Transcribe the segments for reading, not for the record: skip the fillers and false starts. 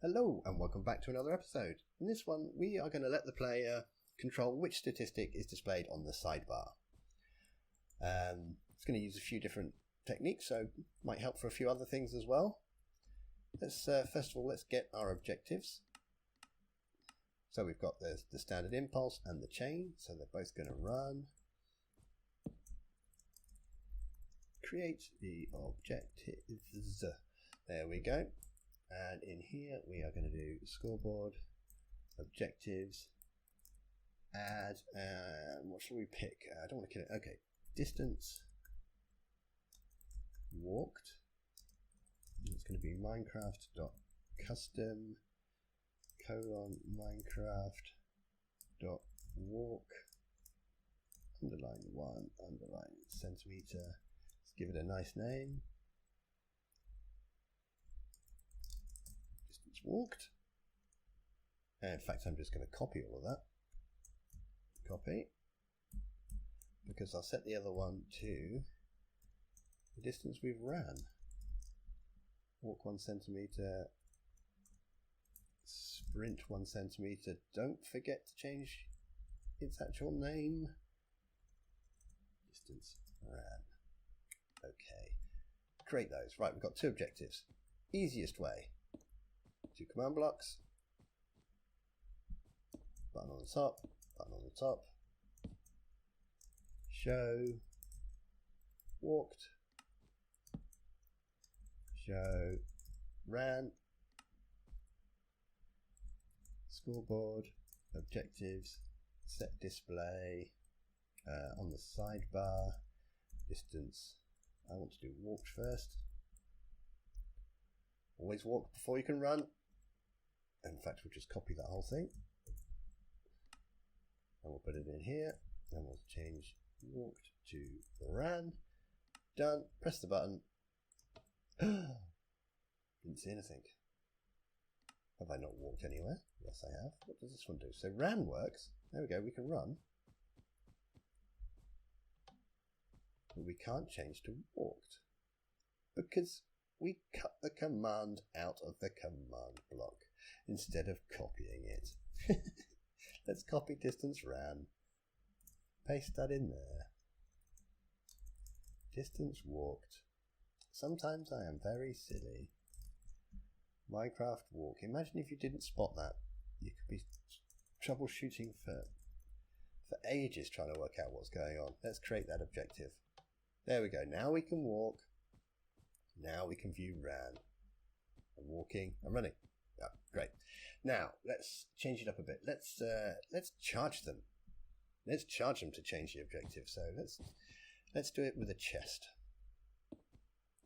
Hello and welcome back to another episode. In this one we are going to let the player control which statistic is displayed on the sidebar. It's going to use a few different techniques, so might help for a few other things as well. Let's first of all let's get our objectives. So we've got the standard impulse and the chain, so they're both going to run. Create the objectives. There we go. And in here we are going to do scoreboard, objectives, add, what shall we pick? I don't want to kill it. Okay, distance walked. It's going to be minecraft.custom minecraft.walk underline 1 underline centimeter. Let's give it a nice name. Distance walked. And in fact, I'm just going to copy all of that. Copy. Because I'll set the other one to the distance we've ran. Walk 1 centimeter. Sprint 1 centimeter. Don't forget to change its actual name. distanceRan. Okay. Create those. Right, we've got two objectives. Easiest way. 2 command blocks. Button on the top. Button on the top. Show walked. Show ran. Scoreboard, objectives, set display, on the sidebar, distance. I want to do walked first. Always walk before you can run. In fact, we'll just copy that whole thing. And we'll put it in here. And we'll change walked to ran. Done. Press the button. Didn't see anything. Have I not walked anywhere? Yes, I have. What does this one do? So ran works. There we go. We can run. But we can't change to walked. Because we cut the command out of the command block instead of copying it. Let's copy distanceRan. Paste that in there. Distance walked. Sometimes I am very silly. Minecraft walk. Imagine if you didn't spot that. You could be troubleshooting for ages trying to work out what's going on. Let's create that objective. There we go. Now we can walk. Now we can view ran. I'm walking. I'm running. Oh, great. Now let's change it up a bit. Let's charge them. Let's charge them to change the objective. So let's do it with a chest.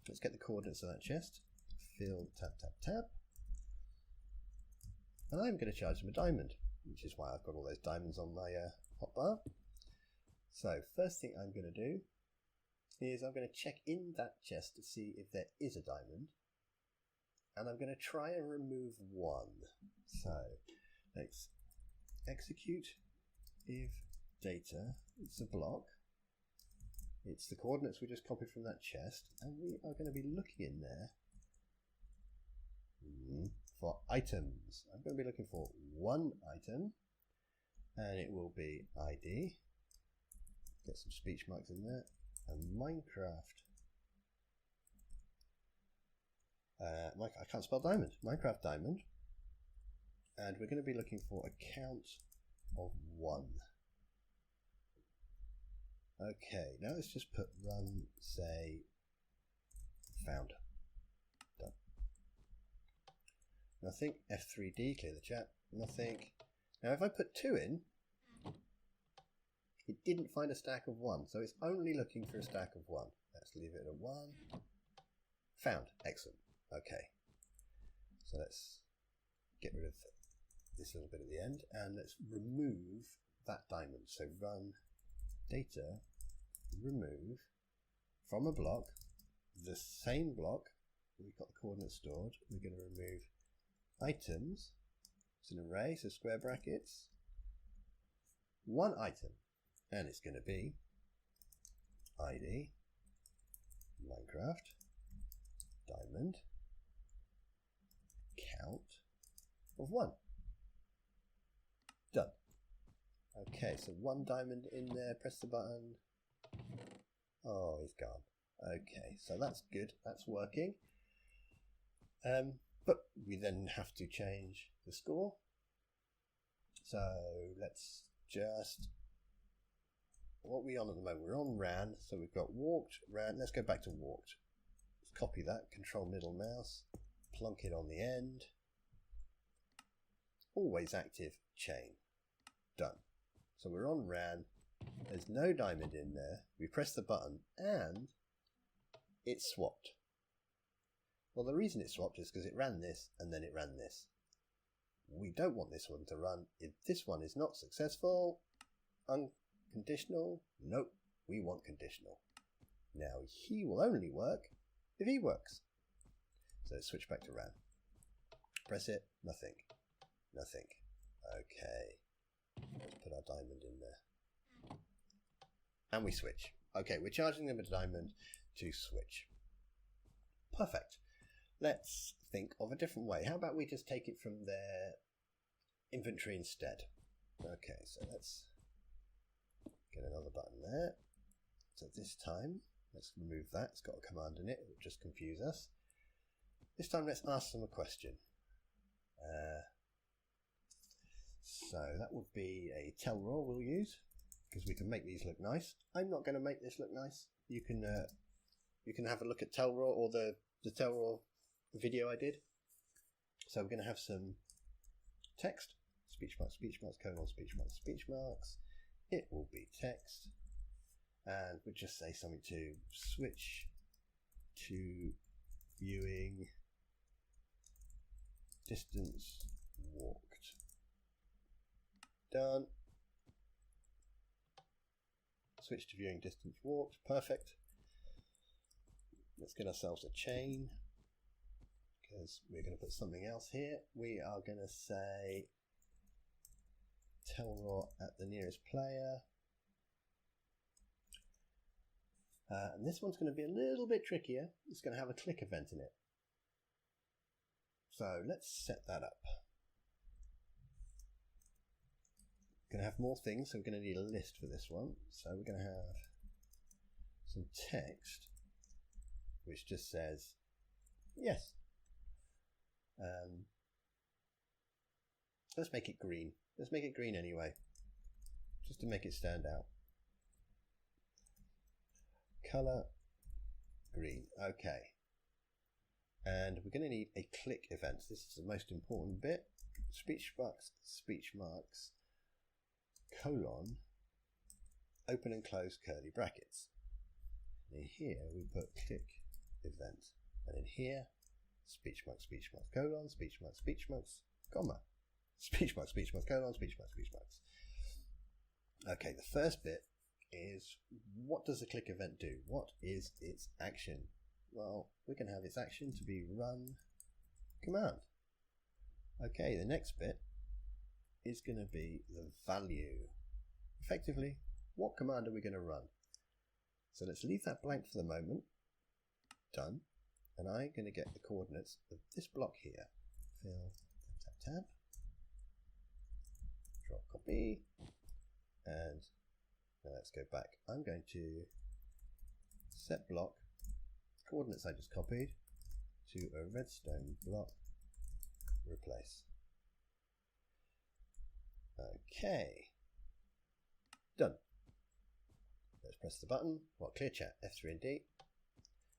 Let's get the coordinates of that chest. Fill, tap, tap, tap. And I'm going to charge them a diamond, which is why I've got all those diamonds on my hotbar. So first thing I'm going to do is I'm going to check in that chest to see if there is a diamond. And I'm going to try and remove one. So let's execute if data. It's a block. It's the coordinates we just copied from that chest. And we are going to be looking in there for items. I'm going to be looking for one item, and it will be ID. Get some speech marks in there. And Minecraft. I can't spell diamond. Minecraft diamond. And we're going to be looking for a count of 1. Okay, now let's just put run, say, found. Done. Nothing. F3D, clear the chat. Nothing. Now if I put 2 in, it didn't find a stack of 1, so it's only looking for a stack of 1. Let's leave it at 1. Found. Excellent. Okay. So let's get rid of this little bit at the end, and let's remove that diamond. So run data, remove from a block, the same block, we've got the coordinates stored, we're going to remove items. It's an array, so square brackets, 1 item, and it's going to be ID Minecraft diamond count of 1. Done. Okay, so 1 diamond in there, press the button. Oh, he's gone. Okay, so that's good, that's working. But we then have to change the score. So let's just, what are we on at the moment? We're on ran, so we've got walked, ran. Let's go back to walked. Let's copy that, control middle mouse, plonk it on the end. Always active, chain. Done. So we're on ran, there's no diamond in there, we press the button and it swapped. Well, the reason it swapped is because it ran this and then it ran this. We don't want this one to run. If this one is not successful, unconditional, nope, we want conditional. Now he will only work if he works. So let's switch back to ran. Press it, nothing, nothing. Okay, let's put our diamond in there. And we switch. Okay, we're charging them a diamond to switch. Perfect. Let's think of a different way. How about we just take it from their inventory instead? Okay, so let's get another button there. So this time, let's remove that. It's got a command in it. It will just confuse us. This time, let's ask them a question. So that would be a tell raw we'll use, because we can make these look nice. I'm not going to make this look nice. You can have a look at tell raw or the tell raw video I did. So we're going to have some text, speech marks, colon, speech marks. It will be text, and we'll just say something to switch to viewing distance walked. Done. Switch to viewing distance walked. Perfect. Let's get ourselves a chain, because we're going to put something else here. We are going to say tell raw at the nearest player. And this one's going to be a little bit trickier. It's going to have a click event in it. So let's set that up. We're going to have more things, so we're going to need a list for this one. So we're going to have some text which just says yes. Let's make it green. Let's make it green anyway, just to make it stand out. Color green. Okay. And we're going to need a click event. This is the most important bit. Speech marks, colon, open and close curly brackets. And in here we put click event. And in here, speech marks, colon, speech marks, comma. Speech marks, colon, speech marks. Okay, the first bit is, what does the click event do? What is its action? Well, we can have its action to be run command. Okay, the next bit is going to be the value. Effectively, what command are we going to run? So let's leave that blank for the moment. Done. And I'm going to get the coordinates of this block here. Fill, tab, drop copy, and now let's go back. I'm going to set block coordinates I just copied to a redstone block, replace. Okay, done. Let's press the button, clear chat, F3 and D.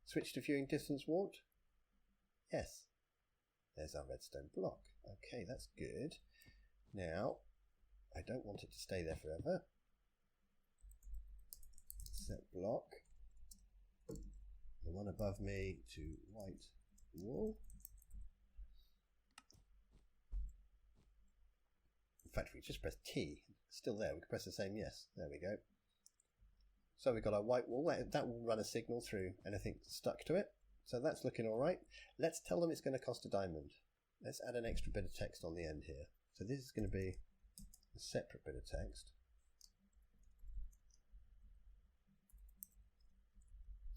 Switch to viewing distance walked. Yes, there's our redstone block. Okay, that's good. Now, I don't want it to stay there forever. Set block, the one above me, to white wall. In fact, we just press T, still there, we can press the same yes. There we go. So we've got our white wall, that will run a signal through anything stuck to it. So that's looking all right. Let's tell them it's going to cost a diamond. Let's add an extra bit of text on the end here. So this is going to be a separate bit of text.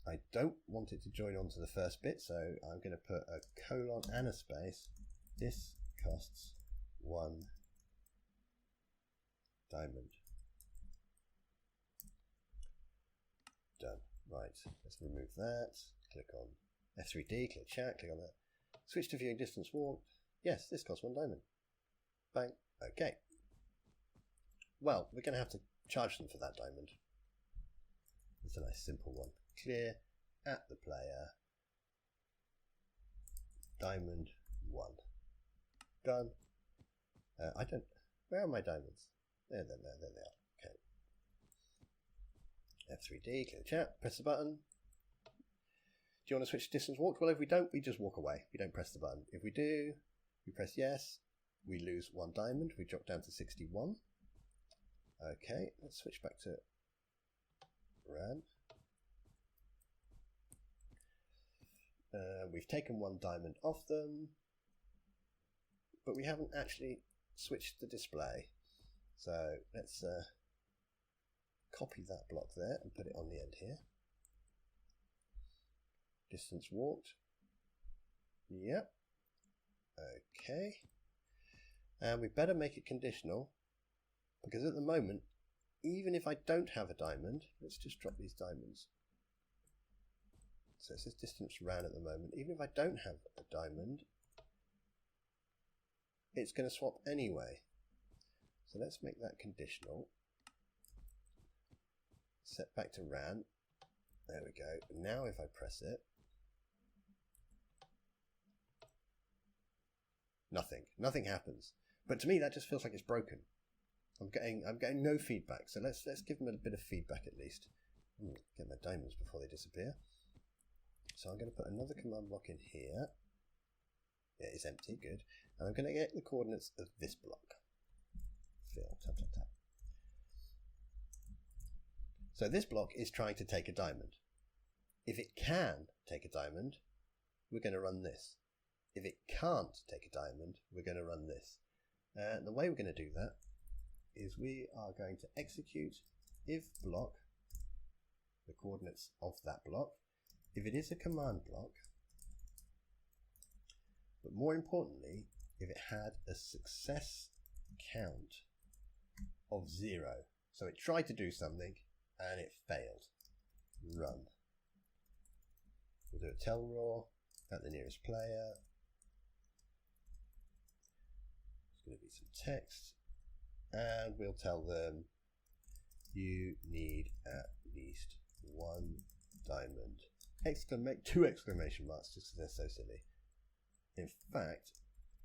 I don't want it to join onto the first bit, so I'm going to put a colon and a space. This costs 1 diamond. Done. Right, let's remove that. Click on F3D, click chat, click on that. Switch to viewing distance walked. Yes, this costs 1 diamond. Bang. Okay. Well, we're going to have to charge them for that diamond. It's a nice simple one. Clear at the player. Diamond 1. Done. I don't... Where are my diamonds? There they are. Okay. F3D, clear chat, press the button. Do you want to switch to distance walked? Well, if we don't, we just walk away. We don't press the button. If we do, we press yes. We lose 1 diamond. We drop down to 61. Okay, let's switch back to Ran. We've taken 1 diamond off them, but we haven't actually switched the display. So let's copy that block there and put it on the end here. Distance walked. Yep. Okay. And we better make it conditional, because at the moment, even if I don't have a diamond, let's just drop these diamonds. So it says distanceRan at the moment. Even if I don't have a diamond, it's going to swap anyway. So let's make that conditional. Set back to Ran. There we go. Now if I press it, nothing happens. But to me that just feels like it's broken. I'm getting no feedback. So let's give them a bit of feedback at least. Get my diamonds before they disappear. So I'm going to put another command block in here. Yeah, it's empty, good. And I'm going to get the coordinates of this block. Fill, tap, tap, tap. So this block is trying to take a diamond. If it can take a diamond, we're going to run this. If it can't take a diamond, we're going to run this. And the way we're going to do that is we are going to execute if block, the coordinates of that block. If it is a command block, but more importantly, if it had a success count of 0. So it tried to do something and it failed. Run. We'll do a tell raw at the nearest player. There's going to be some text, and we'll tell them you need at least 1 diamond. 2 exclamation marks, just because they're so silly. In fact,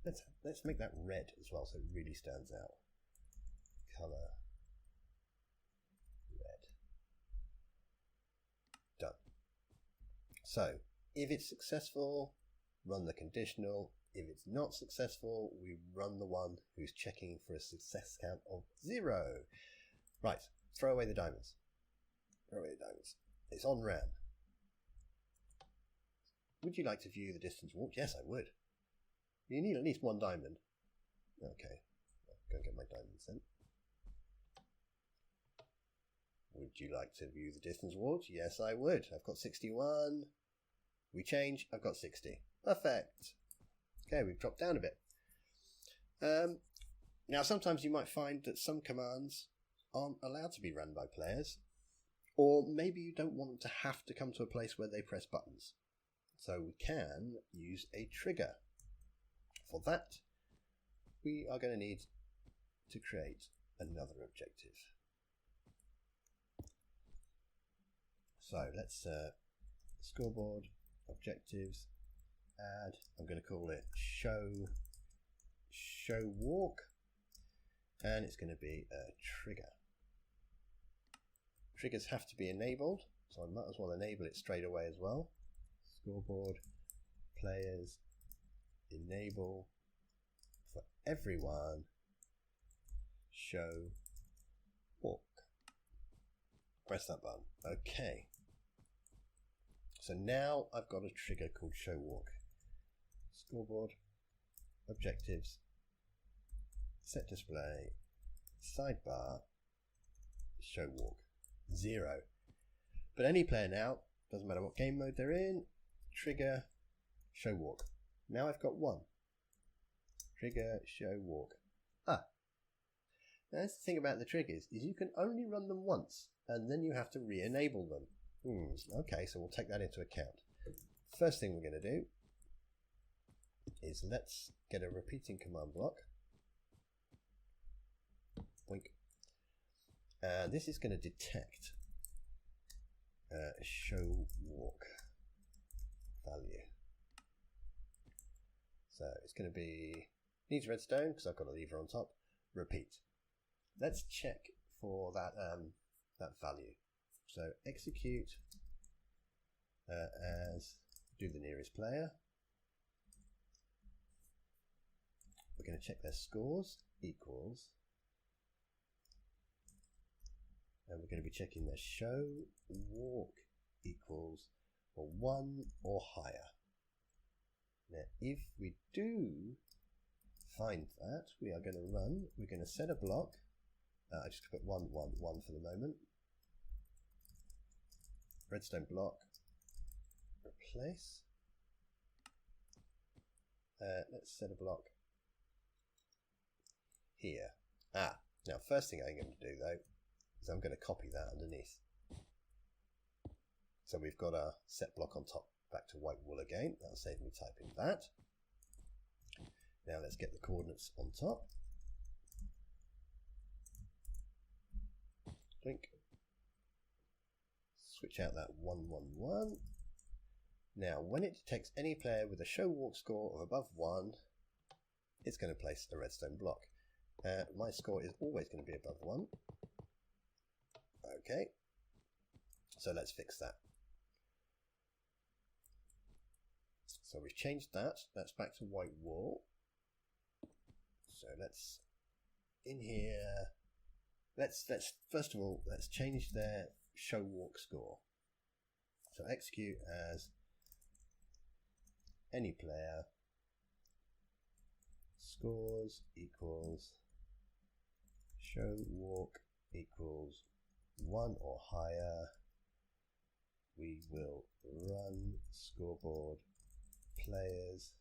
let's make that red as well, so it really stands out. Color red. Done. So if it's successful, run the conditional. If it's not successful, we run the one who's checking for a success count of 0. Right, throw away the diamonds. Throw away the diamonds. It's on Ran. Would you like to view the distance walked? Yes, I would. You need at least 1 diamond. Okay, I'll go get my diamonds then. Would you like to view the distance walked? Yes, I would. I've got 61. We change, I've got 60. Perfect. Okay, we've dropped down a bit. Now, sometimes you might find that some commands aren't allowed to be run by players, or maybe you don't want them to have to come to a place where they press buttons. So we can use a trigger. For that, we are going to need to create another objective. So let's scoreboard, objectives, add, I'm going to call it showWalk, and it's going to be a trigger. Triggers have to be enabled, so I might as well enable it straight away as well. Scoreboard, players, enable for everyone, showWalk. Press that button. Okay. So now I've got a trigger called showWalk. Scoreboard, objectives, set display, sidebar, showWalk, 0. But any player now, doesn't matter what game mode they're in, trigger, showWalk. Now I've got 1. Trigger, showWalk. Now that's the thing about the triggers, is you can only run them once, and then you have to re-enable them. Okay, so we'll take that into account. First thing we're going to do is let's get a repeating command block. Boink. This is going to detect showWalk value. So it's going to be, needs redstone because I've got a lever on top. Repeat. Let's check for that that value. So execute as do the nearest player. We're going to check their scores equals, and we're going to be checking their showWalk equals for 1 or higher. Now, if we do find that, we are going to run, we're going to set a block. I just put 1, 1, 1 for the moment. Redstone block, replace. Let's set a block here. Now first thing I'm going to do though is I'm going to copy that underneath. So we've got our set block on top. Back to white wool again. That'll save me typing that. Now let's get the coordinates on top. Blink. Switch out that 1, 1, 1. Now when it detects any player with a showWalk score of above 1, it's going to place a redstone block. My score is always going to be above 1. Okay, so let's fix that. So we've changed that. That's back to white wool. So let's in here. Let's first of all let's change their showWalk score. So execute as any player scores equals showWalk equals 1 or higher. We will run scoreboard players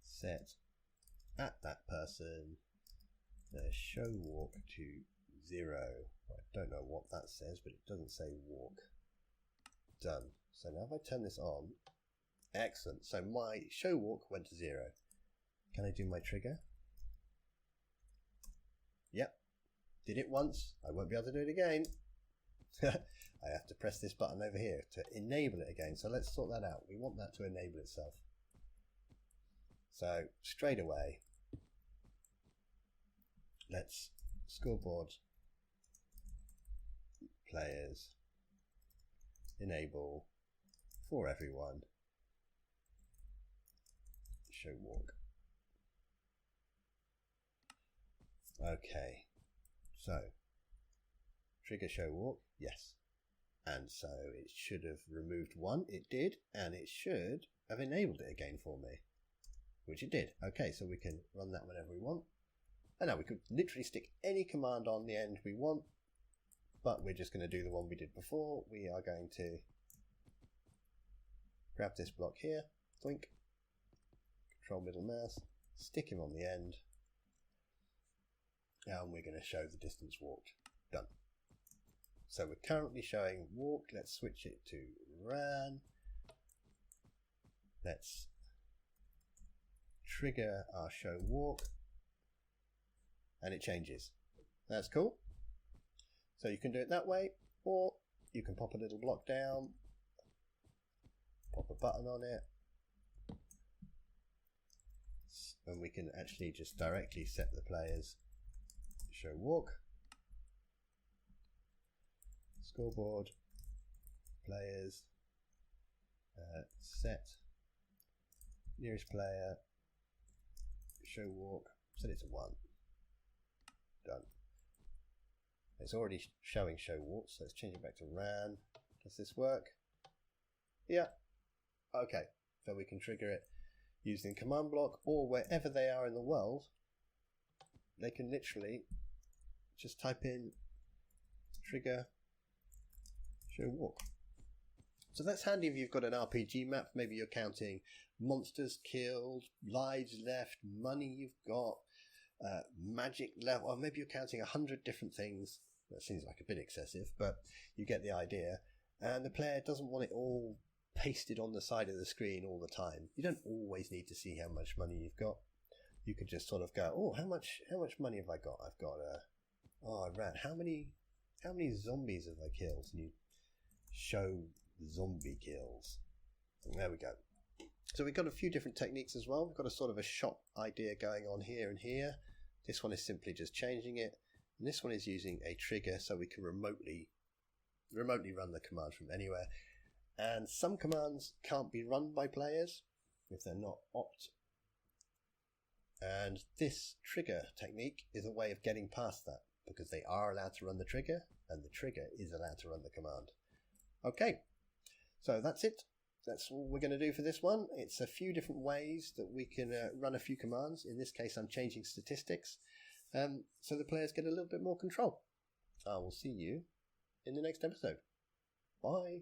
set at that person their showWalk to 0. I don't know what that says, but it doesn't say walk. Done. So now if I turn this on, excellent. So my showWalk went to 0. Can I do my trigger? Yep. Did it once. I won't be able to do it again. I have to press this button over here to enable it again. So let's sort that out. We want that to enable itself. So straight away, let's scoreboard players enable for everyone showWalk. Okay, so trigger showWalk, yes. And so it should have removed 1, it did, and it should have enabled it again for me, which it did. Okay, so we can run that whenever we want. And now we could literally stick any command on the end we want, but we're just going to do the one we did before. We are going to grab this block here, blink, control middle mouse, stick him on the end, and we're going to show the distance walked. Done. So we're currently showing walk. Let's switch it to ran. Let's trigger our show walk, and it changes. That's cool. So you can do it that way, or you can pop a little block down, pop a button on it, and we can actually just directly set the players show walk, scoreboard, players, set, nearest player, show walk, set it to 1. Done. It's already showing show walk, so let's change it back to ran. Does this work? Yeah. Okay, so we can trigger it using command block, or wherever they are in the world, they can literally just type in trigger show walk. So that's handy if you've got an RPG map. Maybe you're counting monsters killed, lives left, money you've got, magic level, or maybe you're counting 100 different things. That seems like a bit excessive, but you get the idea. And the player doesn't want it all pasted on the side of the screen all the time. You don't always need to see how much money you've got. You could just sort of go, oh, how much money have I got? I've got I ran. How many zombies have I killed? And you show zombie kills. And there we go. So we've got a few different techniques as well. We've got a sort of a shop idea going on here and here. This one is simply just changing it. And this one is using a trigger so we can remotely run the command from anywhere. And some commands can't be run by players if they're not opt. And this trigger technique is a way of getting past that, because they are allowed to run the trigger and the trigger is allowed to run the command. Okay, so that's it. That's all we're going to do for this one. It's a few different ways that we can run a few commands. In this case, I'm changing statistics, so the players get a little bit more control. I will see you in the next episode. Bye.